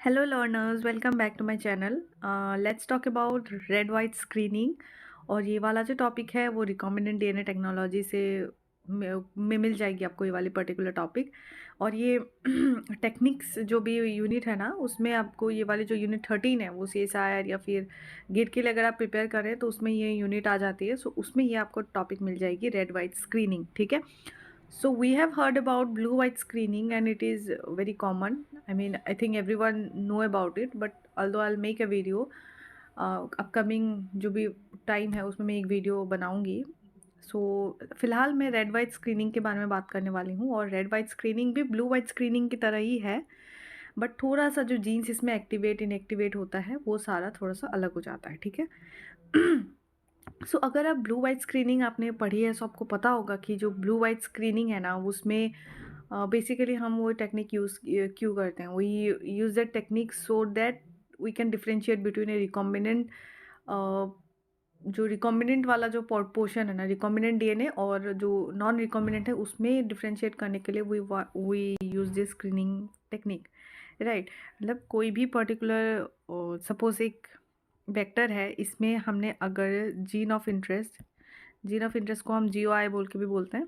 Hello learners, welcome back to my channel. Let's talk about red white screening. और ये वाला जो topic है वो रिकॉम्बिनेंट डीएनए टेक्नोलॉजी से में मिल जाएगी आपको ये वाली पर्टिकुलर टॉपिक। और ये टेक्निक्स जो भी यूनिट है ना, उसमें आपको ये वाली जो यूनिट 13 है वो CSIR या फिर गेट के लिए अगर आप प्रिपेयर करें तो उसमें ये यूनिट आ जाती है। सो उसमें ये आपको टॉपिक मिल जाएगी रेड वाइट स्क्रीनिंग, ठीक है। So we have heard about blue white screening and it is very common. I mean, I think everyone know about it, but although I'll make a video upcoming जो भी time है उसमें मैं एक video बनाऊंगी। सो फिलहाल मैं रेड वाइट स्क्रीनिंग के बारे में बात करने वाली हूँ। और रेड वाइट स्क्रीनिंग भी ब्लू वाइट स्क्रीनिंग की तरह ही है, बट थोड़ा सा जो जीन्स इसमें एक्टिवेट इनएक्टिवेट होता है वो सारा थोड़ा सा अलग हो जाता है, ठीक है। सो अगर आप ब्लू वाइट स्क्रीनिंग आपने पढ़ी है तो आपको पता होगा कि जो ब्लू वाइट स्क्रीनिंग है ना, उसमें बेसिकली हम वो टेक्निक यूज़ क्यों करते हैं। We use that technique so that we can differentiate between a recombinant, जो रिकॉम्बिनेंट वाला जो पोर्शन है ना, रिकॉम्बिनेंट डीएनए, और जो नॉन रिकॉम्बिनेंट है उसमें डिफ्रेंशिएट करने के लिए we use this screening technique, right. मतलब कोई भी पर्टिकुलर, सपोज एक वेक्टर है, इसमें हमने अगर जीन ऑफ इंटरेस्ट को हम GOI बोल के भी बोलते हैं।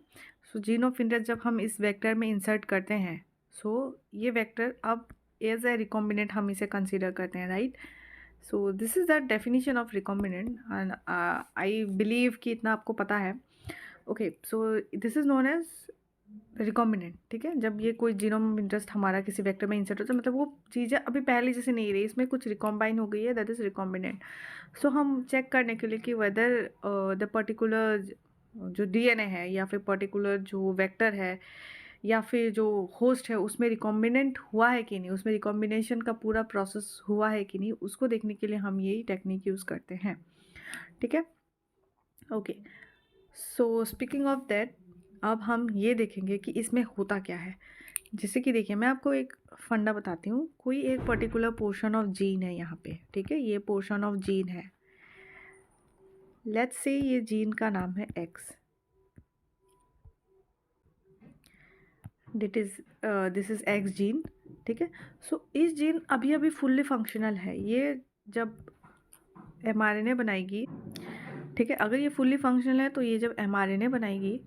सो जीन ऑफ इंटरेस्ट जब हम इस वेक्टर में इंसर्ट करते हैं, सो ये वेक्टर अब एज ए रिकॉम्बिनेंट हम इसे कंसीडर करते हैं, right. So this is the definition of recombinant and I believe कि इतना आपको पता है। Okay, so this is known as recombinant, ठीक है। जब ये कोई जीनोम इंटरेस्ट हमारा किसी वेक्टर में इंसर्ट होता है, मतलब वो चीज़ें अभी पहले जैसे नहीं रही, इसमें कुछ रिकॉम्बाइन हो गई है, दैट इज़ रिकॉम्बिनेंट। सो हम चेक करने के लिए कि वेदर द पर्टिकुलर जो डीएनए है या फिर पर्टिकुलर जो वेक्टर है या फिर जो होस्ट है उसमें रिकॉम्बिनेंट हुआ है कि नहीं, उसमें रिकॉम्बिनेशन का पूरा प्रोसेस हुआ है कि नहीं, उसको देखने के लिए हम यही टेक्निक यूज़ करते हैं, ठीक है। Okay, so speaking of that, अब हम ये देखेंगे कि इसमें होता क्या है। जैसे कि देखिए, मैं आपको एक फंडा बताती हूँ। कोई एक पर्टिकुलर पोर्शन ऑफ जीन है यहाँ पे, ठीक है। ये पोर्शन ऑफ जीन है, लेट्स से ये जीन का नाम है X। This is X gene, ठीक है। सो इस जीन अभी अभी फुल्ली फंक्शनल है। ये जब mRNA बनाएगी, ठीक है, अगर ये फुल्ली फंक्शनल है तो ये जब mRNA बनाएगी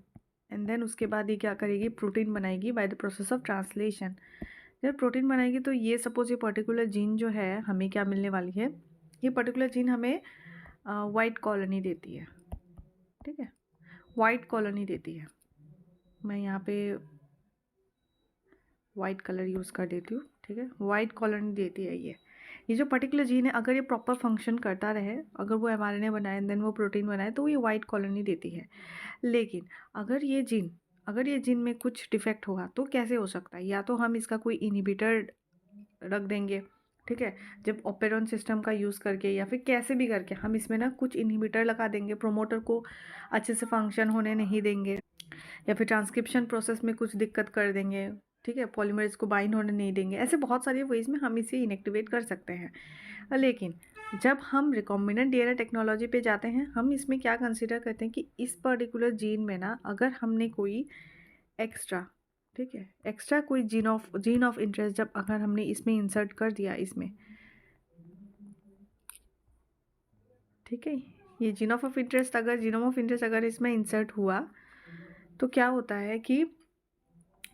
एंड देन उसके बाद ये क्या करेगी, प्रोटीन बनाएगी by the process of translation. जब प्रोटीन बनाएगी तो ये सपोज ये पर्टिकुलर जीन जो है हमें क्या मिलने वाली है, ये पर्टिकुलर जीन हमें वाइट कॉलोनी देती है, ठीक है। वाइट कॉलोनी देती है, मैं यहाँ पे वाइट कलर यूज़ कर देती हूँ, ठीक है। वाइट कॉलोनी देती है ये जो पर्टिकुलर जीन है, अगर ये प्रॉपर फंक्शन करता रहे, अगर वो mRNA बनाए देन वो प्रोटीन बनाए तो ये वाइट कॉलोनी देती है। लेकिन अगर ये जीन में कुछ डिफेक्ट होगा तो कैसे हो सकता है, या तो हम इसका कोई इनहिबिटर रख देंगे, ठीक है। जब ऑपेरॉन सिस्टम का यूज़ करके या फिर कैसे भी करके हम इसमें ना कुछ इनहिबिटर लगा देंगे, प्रोमोटर को अच्छे से फंक्शन होने नहीं देंगे, या फिर ट्रांसक्रिप्शन प्रोसेस में कुछ दिक्कत कर देंगे, ठीक है। पॉलीमरेज को बाइंड होने नहीं देंगे। ऐसे बहुत सारे वेज में हम इसे इनएक्टिवेट कर सकते हैं। लेकिन जब हम रिकॉम्बिनेंट डीएनए टेक्नोलॉजी पे जाते हैं, हम इसमें क्या कंसिडर करते हैं कि इस पर्टिकुलर जीन में ना अगर हमने कोई एक्स्ट्रा, ठीक है, एक्स्ट्रा कोई जीन ऑफ इंटरेस्ट जब अगर हमने इसमें इंसर्ट कर दिया इसमें, ठीक है, ये जीनोम ऑफ इंटरेस्ट अगर इसमें इंसर्ट हुआ तो क्या होता है कि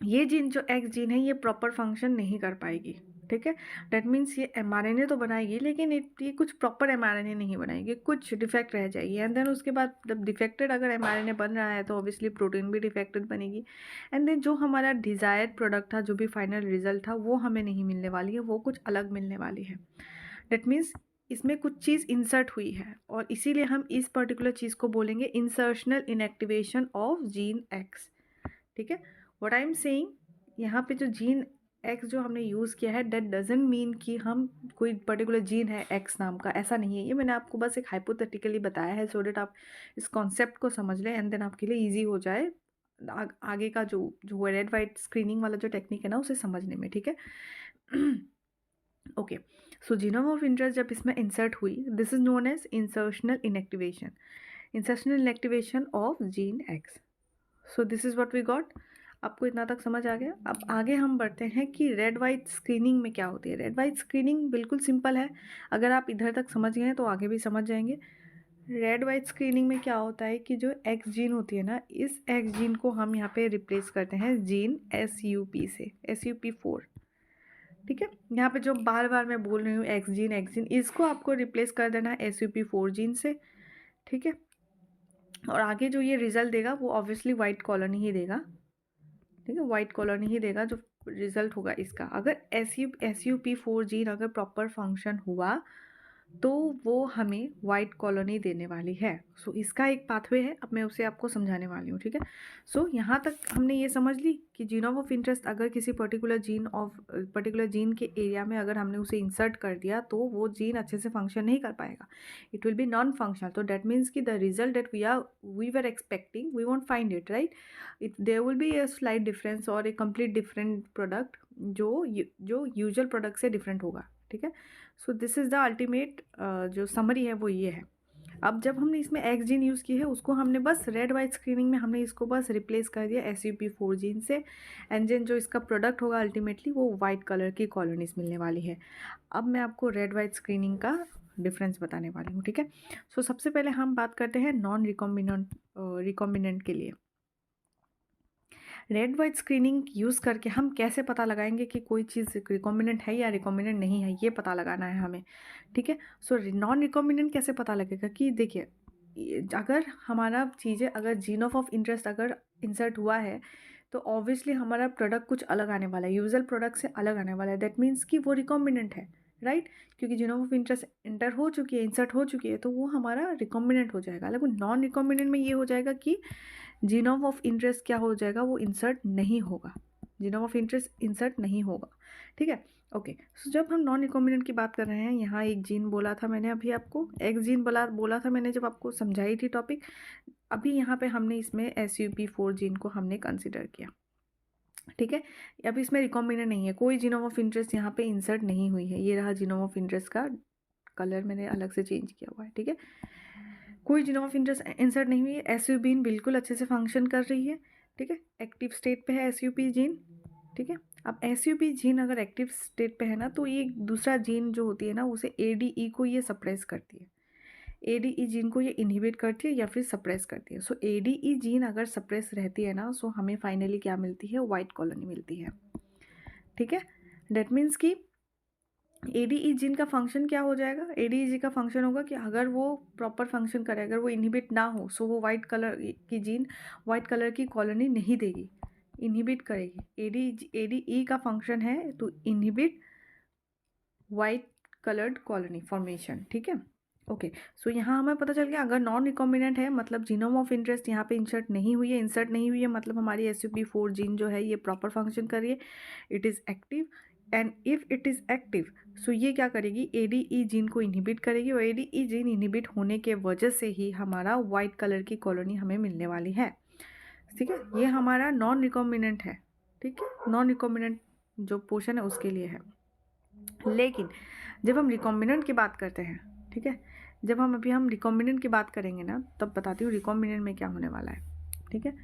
ये जीन जो X जीन है ये प्रॉपर फंक्शन नहीं कर पाएगी, ठीक है। डेट मीन्स ये mRNA तो बनाएगी लेकिन ये कुछ प्रॉपर mRNA नहीं बनाएगी, कुछ डिफेक्ट रह जाएगी। एंड देन उसके बाद जब डिफेक्टेड अगर mRNA बन रहा है तो ऑब्वियसली प्रोटीन भी डिफेक्टेड बनेगी। एंड देन जो हमारा डिज़ायर्ड प्रोडक्ट था, जो भी फाइनल रिजल्ट था, वो हमें नहीं मिलने वाली है, वो कुछ अलग मिलने वाली है। डेट मीन्स इसमें कुछ चीज़ इंसर्ट हुई है और इसीलिए हम इस पर्टिकुलर चीज़ को बोलेंगे insertional inactivation of gene X, ठीक है। व्हाट आई एम सेइंग, यहाँ पे जो जीन X जो हमने यूज़ किया है, दैट डजेंट मीन कि हम कोई पर्टिकुलर जीन है X नाम का, ऐसा नहीं है। ये मैंने आपको बस एक हाइपोथेटिकली बताया है सो डेट आप इस कॉन्सेप्ट को समझ लें एंड देन आपके लिए ईजी हो जाए आगे का जो रेड वाइट स्क्रीनिंग वाला जो टेक्निक है ना उसे समझने में, ठीक है। Okay, so genome of interest जब इसमें इंसर्ट हुई, this is known as insertional inactivation of gene X। So this is what we got. आपको इतना तक समझ आ गया? अब आगे हम बढ़ते हैं कि रेड वाइट स्क्रीनिंग में क्या होती है। रेड वाइट स्क्रीनिंग बिल्कुल सिंपल है, अगर आप इधर तक समझ गए हैं तो आगे भी समझ जाएंगे। रेड वाइट स्क्रीनिंग में क्या होता है कि जो एक्स जीन होती है ना, इस एक्स जीन को हम यहाँ पे रिप्लेस करते हैं जीन SUP से, SUP4। ठीक है, यहाँ पे जो बार बार मैं बोल रही हूँ एक्स जीन, इसको आपको रिप्लेस कर देना है SUP4 जीन से। ठीक है, और आगे जो ये रिजल्ट देगा वो ऑब्वियसली वाइट कॉलोनी ही देगा। ठीक है, वाइट कॉलोनी ही देगा जो रिजल्ट होगा इसका। अगर SUP4 जीन अगर प्रॉपर फंक्शन हुआ तो वो हमें वाइट कॉलोनी देने वाली है। सो इसका एक पाथवे है, अब मैं उसे आपको समझाने वाली हूँ। ठीक है, सो यहाँ तक हमने ये समझ ली कि जीनोम ऑफ इंटरेस्ट अगर किसी पर्टिकुलर जीन के एरिया में अगर हमने उसे इंसर्ट कर दिया तो वो जीन अच्छे से फंक्शन नहीं कर पाएगा, it will be non functional. तो डेट मीन्स कि the result that we were expecting we won't find it, right. There will be a slight difference और ए कंप्लीट डिफरेंट प्रोडक्ट जो यूजुअल प्रोडक्ट से different होगा। ठीक है, so this is the ultimate जो summary है वो ये है। अब जब हमने इसमें एक्स जीन यूज़ की है उसको हमने बस रेड वाइट स्क्रीनिंग में हमने इसको बस रिप्लेस कर दिया SUP4 जीन से, एंड देन जो इसका प्रोडक्ट होगा अल्टीमेटली वो वाइट कलर की कॉलोनीज मिलने वाली है। अब मैं आपको रेड वाइट स्क्रीनिंग का डिफरेंस बताने वाली हूँ। ठीक है, सो सबसे पहले हम बात करते हैं नॉन रिकॉम्बिनेंट के लिए। रेड वाइट स्क्रीनिंग यूज़ करके हम कैसे पता लगाएंगे कि कोई चीज़ रिकॉम्बिनेंट है या रिकॉम्बिनेंट नहीं है, ये पता लगाना है हमें। ठीक है, सो नॉन रिकॉम्बिनेंट कैसे पता लगेगा कि देखिए अगर हमारा चीज़ें अगर जीन ऑफ इंटरेस्ट अगर इंसर्ट हुआ है तो ऑब्वियसली हमारा प्रोडक्ट कुछ अलग आने वाला है, यूजुअल प्रोडक्ट से अलग आने वाला है। दैट मीन्स कि वो रिकॉम्बिनेंट है, राइट। क्योंकि जीन ऑफ इंटरेस्ट इंटर हो चुकी है, इंसर्ट हो चुकी है, तो वो हमारा रिकॉम्बिनेंट हो जाएगा। लेकिन नॉन रिकॉम्बिनेंट में ये हो जाएगा कि जीनोम ऑफ इंटरेस्ट क्या हो जाएगा, वो इंसर्ट नहीं होगा, जीनोम ऑफ इंटरेस्ट इंसर्ट नहीं होगा। ठीक है, ओके। सो जब हम नॉन रिकॉम्बिनेंट की बात कर रहे हैं, यहाँ एक जीन बोला था मैंने अभी आपको, एक्स जीन बोला था मैंने जब आपको समझाई थी टॉपिक। अभी यहाँ पे हमने इसमें SUP4 जीन को हमने कंसिडर किया। ठीक है, अब इसमें रिकॉम्बिनेंट नहीं है, कोई जीनोम ऑफ इंटरेस्ट यहाँ पे इंसर्ट नहीं हुई है। ये रहा जीनोम ऑफ इंटरेस्ट का कलर, मैंने अलग से चेंज किया हुआ है। ठीक है, कोई जीनोम ऑफ इंटरेस्ट इंसर्ट नहीं हुई है, SUP जीन बिल्कुल अच्छे से फंक्शन कर रही है। ठीक है, एक्टिव स्टेट पे है SUP जीन। ठीक है, अब SUP जीन अगर एक्टिव स्टेट पे है ना, तो ये दूसरा जीन जो होती है ना, उसे ADE को ये सप्रेस करती है। ADE जीन को ये इनहिबिट करती है या फिर सप्रेस करती है। सो ADE जीन अगर सप्रेस रहती है ना, सो हमें फाइनली क्या मिलती है, वाइट कॉलोनी मिलती है। ठीक है, डेट मीन्स कि ADE जीन का फंक्शन क्या हो जाएगा, ADE जी का फंक्शन होगा कि अगर वो प्रॉपर फंक्शन करे, अगर वो इनहिबिट ना हो, सो वो वाइट कलर की जीन वाइट कलर की कॉलोनी नहीं देगी, इनहिबिट करेगी। ADE का फंक्शन है to inhibit white coloured colony formation. ठीक है, ओके। सो यहाँ हमें पता चल गया अगर नॉन रिकॉम्बिनेंट है मतलब जीनोम ऑफ इंटरेस्ट यहाँ पे इंसर्ट नहीं हुई है, मतलब हमारी SUP4 जीन जो है ये प्रॉपर फंक्शन कर रही है, it is active. And if it is active, so ये क्या करेगी, ADE जीन को इनहिबिट करेगी, और ADE जीन इनहिबिट होने के वजह से ही हमारा वाइट कलर की कॉलोनी हमें मिलने वाली है। ठीक है, ये हमारा नॉन रिकॉम्बिनेंट है। ठीक है, नॉन रिकॉम्बिनेंट जो पोर्शन है उसके लिए है। लेकिन जब हम रिकॉम्बिनेंट की बात करते हैं, ठीक है, जब हम रिकॉम्बिनेंट की बात करेंगे ना, तब बताती हूँ रिकॉम्बिनेंट में क्या होने वाला है। ठीक है,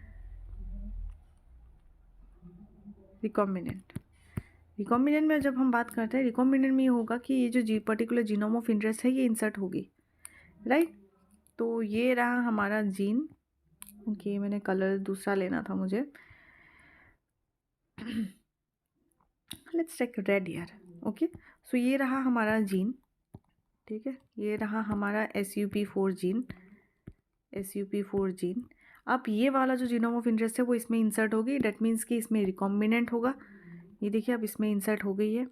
रिकॉम्बिनेंट में जब हम बात करते हैं, रिकॉम्बिनेंट में ये होगा कि ये जो पर्टिकुलर जीनोम ऑफ इंटरेस्ट है ये इंसर्ट होगी, राइट। तो ये रहा हमारा जीन। ओके, मैंने कलर दूसरा लेना था मुझे, let's take red here. Okay, so ये रहा हमारा जीन। ठीक है, ये रहा हमारा SUP4 जीन। अब ये वाला जो जीनोम ऑफ इंटरेस्ट है वो इसमें इंसर्ट होगी, डेट मीन्स कि इसमें रिकॉम्बिनेंट होगा। ये देखिए अब इसमें इंसर्ट हो गई है,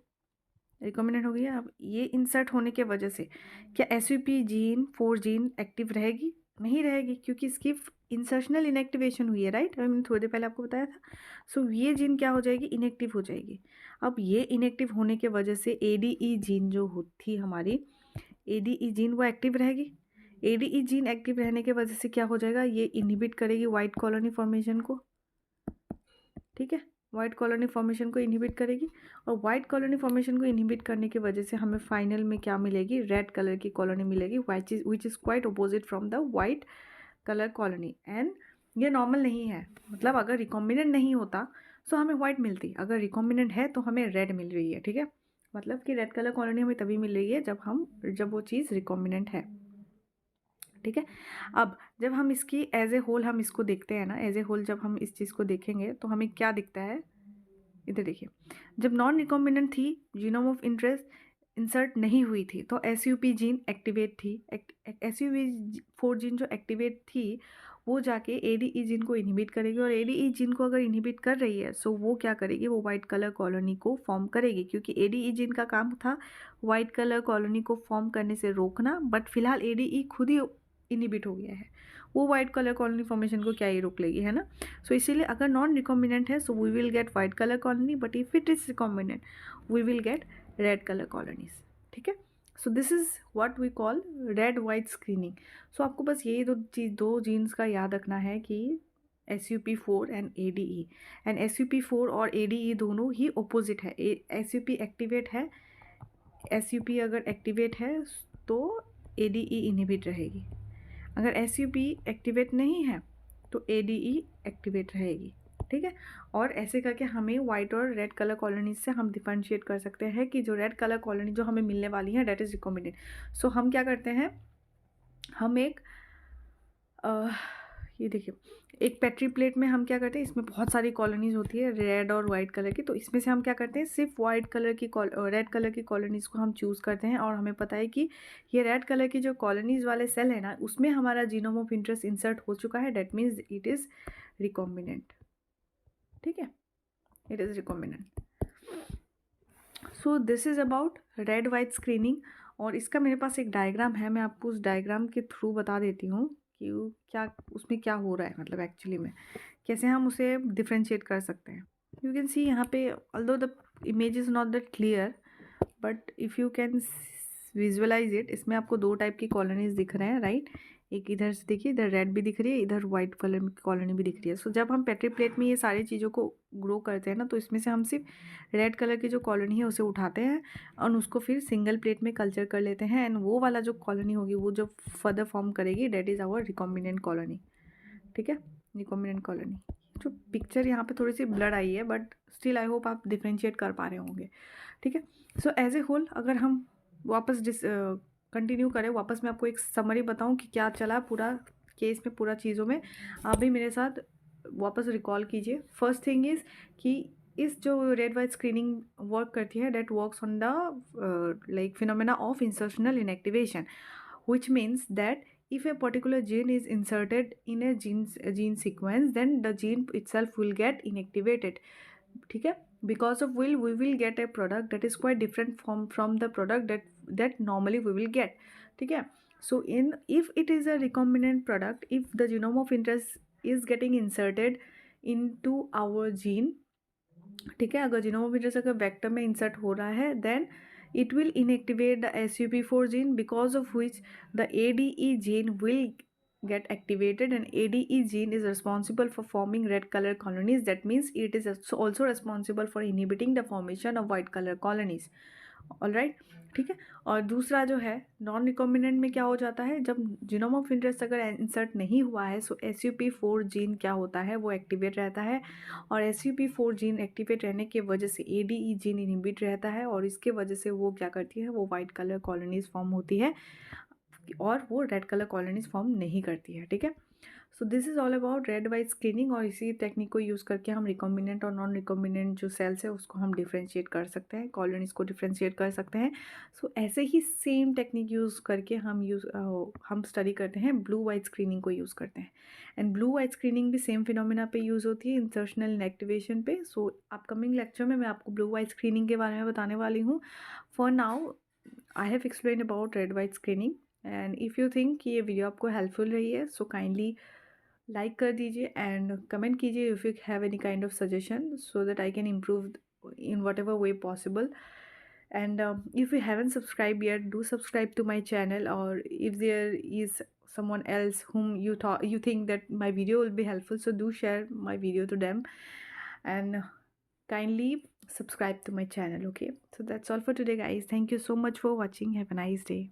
रिकॉम्बिनेंट हो गई है। अब ये इंसर्ट होने के वजह से क्या SUP4 जीन एक्टिव रहेगी, नहीं रहेगी, क्योंकि इसकी इंसर्शनल इनएक्टिवेशन हुई है, राइट। मैंने थोड़ी देर पहले आपको बताया था। सो ये जीन क्या हो जाएगी, इनएक्टिव हो जाएगी। अब ये इनएक्टिव होने के वजह से ADE जीन जो थी हमारी, ADE जीन वो एक्टिव रहेगी। ADE जीन एक्टिव रहने के वजह से क्या हो जाएगा, ये इनहिबिट करेगी वाइट कॉलोनी फॉर्मेशन को। ठीक है, वाइट कॉलोनी फॉर्मेशन को इनहिबिट करेगी, और वाइट कॉलोनी फॉर्मेशन को इनहिबिट करने की वजह से हमें फाइनल में क्या मिलेगी, रेड कलर की कॉलोनी मिलेगी, which is quite opposite from the white colour colony. And ये नॉर्मल नहीं है। मतलब अगर रिकॉम्बिनेंट नहीं होता तो हमें वाइट मिलती, अगर रिकॉम्बिनेंट है तो हमें रेड मिल रही है, ठीक है। मतलब कि रेड कलर कॉलोनी हमें तभी मिल रही है जब वो चीज़ रिकॉम्बिनेंट है, ठीक है। अब जब हम इसकी एज ए होल हम इसको देखते हैं ना, एज ए होल जब हम इस चीज़ को देखेंगे तो हमें क्या दिखता है, इधर देखिए। जब नॉन रिकॉम्बिनेंट थी, जीनोम ऑफ इंटरेस्ट इंसर्ट नहीं हुई थी, तो एसयूपी जीन एक्टिवेट थी। एसयूपी 4 जीन जो एक्टिवेट थी वो जाके एडीई जीन को इनहिबिट करेगी, और एडीई जीन को अगर इनहिबिट कर रही है सो वो क्या करेगी, वो वाइट कलर कॉलोनी को फॉर्म करेगी, क्योंकि एडीई जीन का काम था वाइट कलर कॉलोनी को फॉर्म करने से रोकना। बट फिलहाल एडीई खुद ही इनहिबिट हो गया है, वो वाइट कलर कॉलोनी फॉर्मेशन को क्या ही रोक लेगी, है ना। सो इसीलिए अगर नॉन रिकॉम्बिनेंट है so we will get white colour colony, but if it is recombinant we will get red colour colonies, ठीक है। So this is what we call red white screening. So आपको बस यही दो जीन्स का याद रखना है कि SUP4 and ADE। And SUP4 और ADE दोनों ही ओपोजिट है। SUP एक्टिवेट है, SUP अगर एक्टिवेट है तो ADE इनहिबिट रहेगी, अगर SUP एक्टिवेट नहीं है तो ADE एक्टिवेट रहेगी, ठीक है। और ऐसे करके हमें वाइट और रेड कलर कॉलोनीज से हम डिफरेंशिएट कर सकते हैं कि जो रेड कलर कॉलोनी जो हमें मिलने वाली है डेट इज रिकॉम्बिनेंट। सो हम क्या करते हैं, हम एक ये देखिए, एक पेट्री प्लेट में हम क्या करते हैं, इसमें बहुत सारी कॉलोनीज होती है रेड और वाइट कलर की, तो इसमें से हम क्या करते हैं सिर्फ वाइट कलर की रेड कलर की कॉलोनीज को हम चूज़ करते हैं, और हमें पता है कि ये रेड कलर की जो कॉलोनीज वाले सेल है ना उसमें हमारा जीनोम ऑफ इंटरेस्ट इंसर्ट हो चुका है, that means it is recombinant, ठीक है, it is recombinant. So this is about red white screening, और इसका मेरे पास एक डायग्राम है, मैं आपको उस डायग्राम के थ्रू बता देती हूँ कि क्या उसमें क्या हो रहा है, मतलब एक्चुअली में कैसे हम उसे डिफ्रेंशिएट कर सकते हैं। यू कैन सी यहाँ पे although the image is not that clear, but if you can visualise it, इसमें आपको दो टाइप की कॉलोनीज दिख रहे हैं, राइट। एक इधर से देखिए, इधर रेड भी दिख रही है, इधर वाइट कलर की कॉलोनी भी दिख रही है। सो जब हम पेट्री प्लेट में ये सारी चीज़ों को ग्रो करते हैं ना, तो इसमें से हम सिर्फ रेड कलर की जो कॉलोनी है उसे उठाते हैं और उसको फिर सिंगल प्लेट में कल्चर कर लेते हैं, एंड वो वाला जो कॉलोनी होगी वो जो फर्दर फॉर्म करेगी that is our recombinant colony, ठीक है, रिकॉम्बिनेंट कॉलोनी। जो पिक्चर यहाँ पे थोड़ी सी ब्लर आई है, बट स्टिल आई होप आप डिफ्रेंशिएट कर पा रहे होंगे, ठीक है। सो एज ए होल अगर हम वापस कंटिन्यू करें, वापस मैं आपको एक समरी बताऊं कि क्या चला पूरा केस में, पूरा चीज़ों में, आप भी मेरे साथ वापस रिकॉल कीजिए। फर्स्ट थिंग इज़ कि इस जो रेड वाइट स्क्रीनिंग वर्क करती है, that works on the like phenomena of insertional inactivation, which means that if a particular gene is inserted in a gene sequence, then the gene itself will get inactivated, ठीक है। because of will we will get a product that is quite different from the product that normally we will get, ठीक है। so in if it is a recombinant product, if the genome of interest is getting inserted into our gene, ठीक है, अगर genome of interest अगर vector में insert हो रहा है then it will inactivate the SUP4 gene, because of which the ADE gene will get activated, and ADE gene is responsible for forming red color colonies. That means it is also responsible for inhibiting the formation of white color colonies. All right, ठीक है। और दूसरा जो है non recombinant में क्या हो जाता है, जब जीनोम ऑफ इंटरेस्ट अगर इंसर्ट नहीं हुआ है सो SUP4 जीन क्या होता है, वो एक्टिवेट रहता है, और SUP4 जीन एक्टिवेट रहने की वजह से ADE जीन इनहिबिट रहता है, और इसके वजह से वो क्या करती है, वो वाइट कलर कॉलोनीज फॉर्म होती है और वो रेड कलर कॉलोनीज फॉर्म नहीं करती है, ठीक है। So this is all about red white screening, और इसी टेक्निक को यूज़ करके हम रिकॉम्बिनेंट और नॉन रिकॉम्बिनेंट जो सेल्स है उसको हम डिफ्रेंशिएट कर सकते हैं, कॉलोनीज को डिफ्रेंशिएट कर सकते हैं। सो ऐसे ही सेम टेक्निक यूज़ करके हम स्टडी करते हैं, ब्लू वाइट स्क्रीनिंग को यूज़ करते हैं, एंड ब्लू वाइट स्क्रीनिंग भी सेम फिनोमिना पे यूज़ होती है, इंसर्शनल इनएक्टिवेशन पे। सो अपकमिंग लेक्चर में मैं आपको ब्लू वाइट स्क्रीनिंग के बारे में बताने वाली हूँ। For now I have explain about red white screening, and if you think कि ये वीडियो आपको हेल्पफुल रही है सो काइंडली लाइक कर दीजिए एंड कमेंट कीजिए if you have any kind of suggestion so that I can improve in whatever way possible. And if you haven't subscribed yet, do subscribe to my channel, or if there is someone else whom you think that my video will be helpful, so do share my video to them, and kindly subscribe to my channel, okay. So that's all for today guys, thank you so much for watching, have a nice day.